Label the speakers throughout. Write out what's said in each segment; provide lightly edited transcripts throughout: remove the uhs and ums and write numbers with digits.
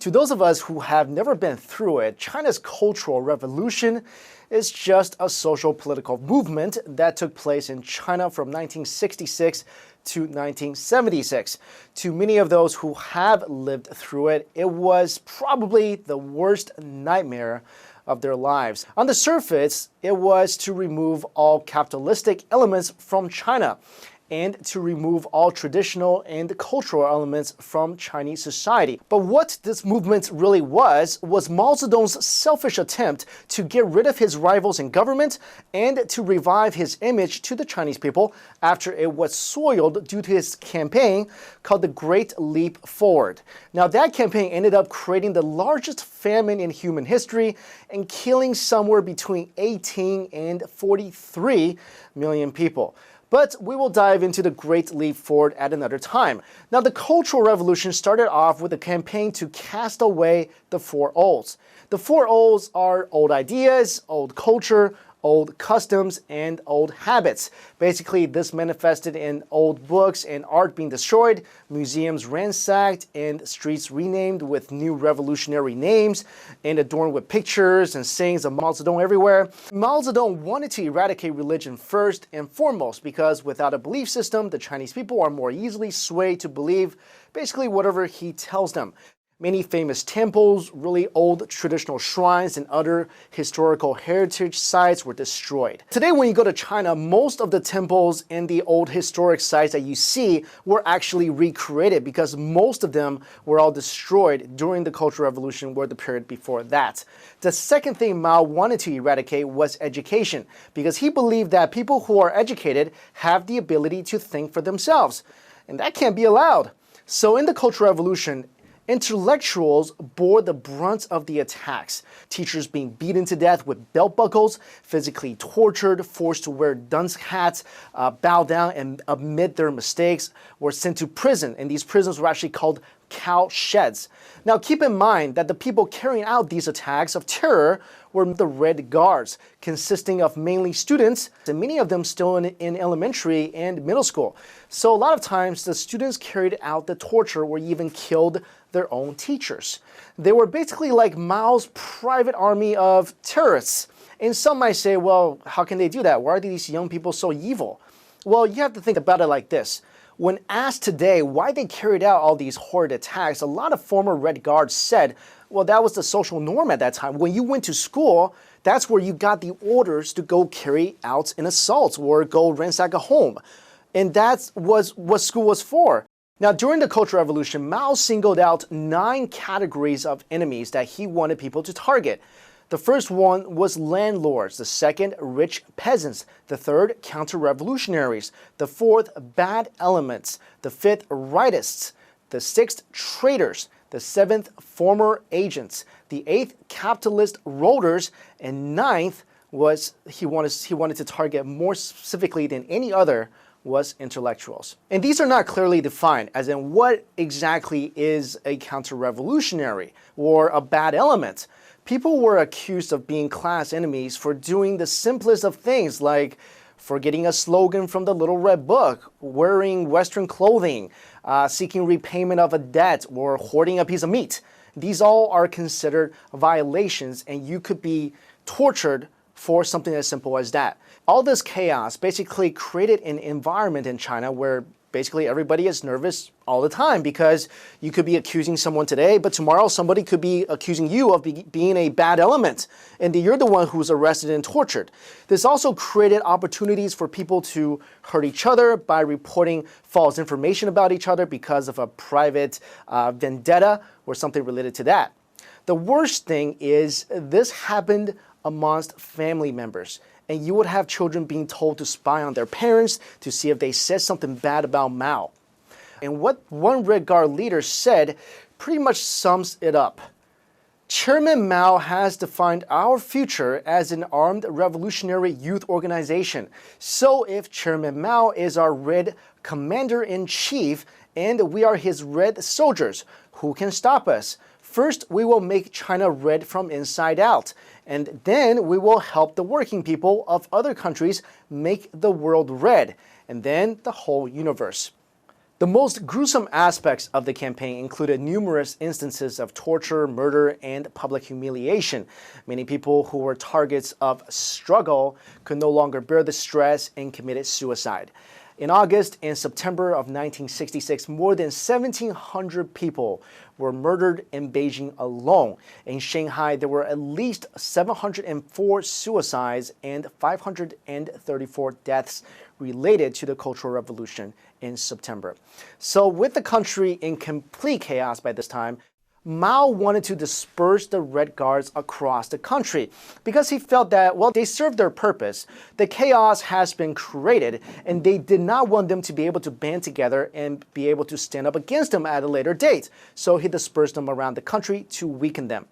Speaker 1: To those of us who have never been through it, China's Cultural Revolution is just a social political movement that took place in China from 1966 to 1976. To many of those who have lived through it, it was probably the worst nightmare of their lives. On the surface, it was to remove all capitalistic elements from China and to remove all traditional and cultural elements from Chinese society. But what this movement really was Mao Zedong's selfish attempt to get rid of his rivals in government and to revive his image to the Chinese people after it was soiled due to his campaign called the Great Leap Forward. Now that campaign ended up creating the largest famine in human history and killing somewhere between 18 and 43 million people. But we will dive into the Great Leap Forward at another time. Now, the Cultural Revolution started off with a campaign to cast away the four olds. The four olds are old ideas, old culture, old customs, and old habits. Basically, this manifested in old books and art being destroyed, museums ransacked, and streets renamed with new revolutionary names and adorned with pictures and sayings of Mao Zedong everywhere. Mao Zedong wanted to eradicate religion first and foremost because without a belief system, the Chinese people are more easily swayed to believe basically whatever he tells them. Many famous temples, really old traditional shrines, and other historical heritage sites were destroyed. Today, when you go to China, most of the temples and the old historic sites that you see were actually recreated because most of them were all destroyed during the Cultural Revolution or the period before that. The second thing Mao wanted to eradicate was education because he believed that people who are educated have the ability to think for themselves, and that can't be allowed. So in the Cultural Revolution, intellectuals bore the brunt of the attacks, teachers being beaten to death with belt buckles, physically tortured, forced to wear dunce hats, bow down and admit their mistakes, were sent to prison, and these prisons were actually called cow sheds. Now keep in mind that the people carrying out these attacks of terror were the Red Guards, consisting of mainly students, and many of them still in elementary and middle school. So a lot of times the students carried out the torture or even killed their own teachers. They were basically like Mao's private army of terrorists. And some might say, well, how can they do that? Why are these young people so evil? Well, you have to think about it like this. When asked today why they carried out all these horrid attacks, a lot of former Red Guards said, well, that was the social norm at that time. When you went to school, that's where you got the orders to go carry out an assault or go ransack a home. And that was what school was for. Now, during the Cultural Revolution, Mao singled out 9 categories of enemies that he wanted people to target. The first one was landlords, the second, rich peasants, the third, counter-revolutionaries, the fourth, bad elements, the fifth, rightists, the sixth, traitors, the seventh, former agents, the eighth, capitalist rollers, and ninth was he wanted to target more specifically than any other was intellectuals. And these are not clearly defined, as in what exactly is a counter-revolutionary or a bad element. People were accused of being class enemies for doing the simplest of things, like forgetting a slogan from the Little Red Book, wearing Western clothing, seeking repayment of a debt, or hoarding a piece of meat. These all are considered violations, and you could be tortured for something as simple as that. All this chaos basically created an environment in China where basically everybody is nervous all the time because you could be accusing someone today, but tomorrow somebody could be accusing you of being a bad element, and you're the one who's arrested and tortured. This also created opportunities for people to hurt each other by reporting false information about each other because of a private vendetta or something related to that. The worst thing is this happened amongst family members. And you would have children being told to spy on their parents to see if they said something bad about Mao. And what one Red Guard leader said pretty much sums it up. Chairman Mao has defined our future as an armed revolutionary youth organization. So if Chairman Mao is our Red Commander-in-Chief and we are his Red soldiers, who can stop us? First, we will make China red from inside out, and then we will help the working people of other countries make the world red, and then the whole universe. The most gruesome aspects of the campaign included numerous instances of torture, murder, and public humiliation. Many people who were targets of struggle could no longer bear the stress and committed suicide. In August and September of 1966, more than 1,700 people were murdered in Beijing alone. In Shanghai, there were at least 704 suicides and 534 deaths related to the Cultural Revolution in September. So with the country in complete chaos by this time, Mao wanted to disperse the Red Guards across the country because he felt that, well, they served their purpose. The chaos has been created, and they did not want them to be able to band together and be able to stand up against them at a later date. So he dispersed them around the country to weaken them.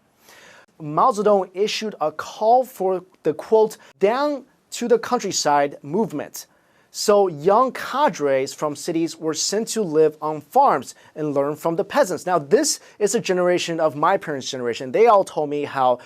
Speaker 1: Mao Zedong issued a call for the, quote, down to the countryside movement. So young cadres from cities were sent to live on farms and learn from the peasants. Now, this is a generation of my parents' generation. They all told me how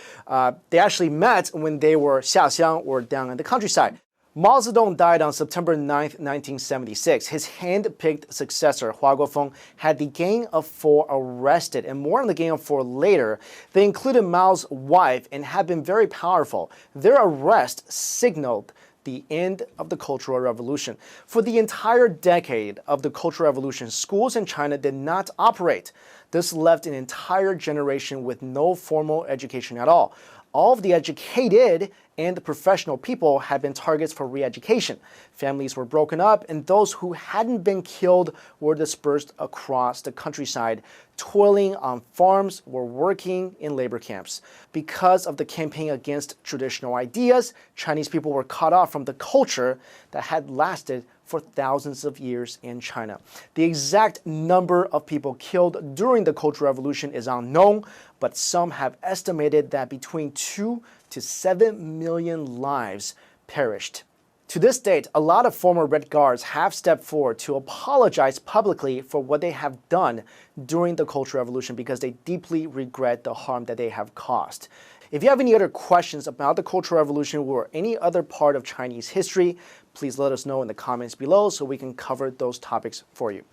Speaker 1: they actually met when they were 下乡, or down in the countryside. Mao Zedong died on September 9, 1976. His hand-picked successor, Hua Guofeng, had the Gang of Four arrested, and more on the Gang of Four later. They included Mao's wife and had been very powerful. Their arrest signaled the end of the Cultural Revolution. For the entire decade of the Cultural Revolution, schools in China did not operate. This left an entire generation with no formal education at all. All of the educated and the professional people had been targets for re-education. Families were broken up, and those who hadn't been killed were dispersed across the countryside, toiling on farms or working in labor camps. Because of the campaign against traditional ideas, Chinese people were cut off from the culture that had lasted for thousands of years in China. The exact number of people killed during the Cultural Revolution is unknown, but some have estimated that between 2 to 7 million lives perished. To this date, a lot of former Red Guards have stepped forward to apologize publicly for what they have done during the Cultural Revolution because they deeply regret the harm that they have caused. If you have any other questions about the Cultural Revolution or any other part of Chinese history, please let us know in the comments below so we can cover those topics for you.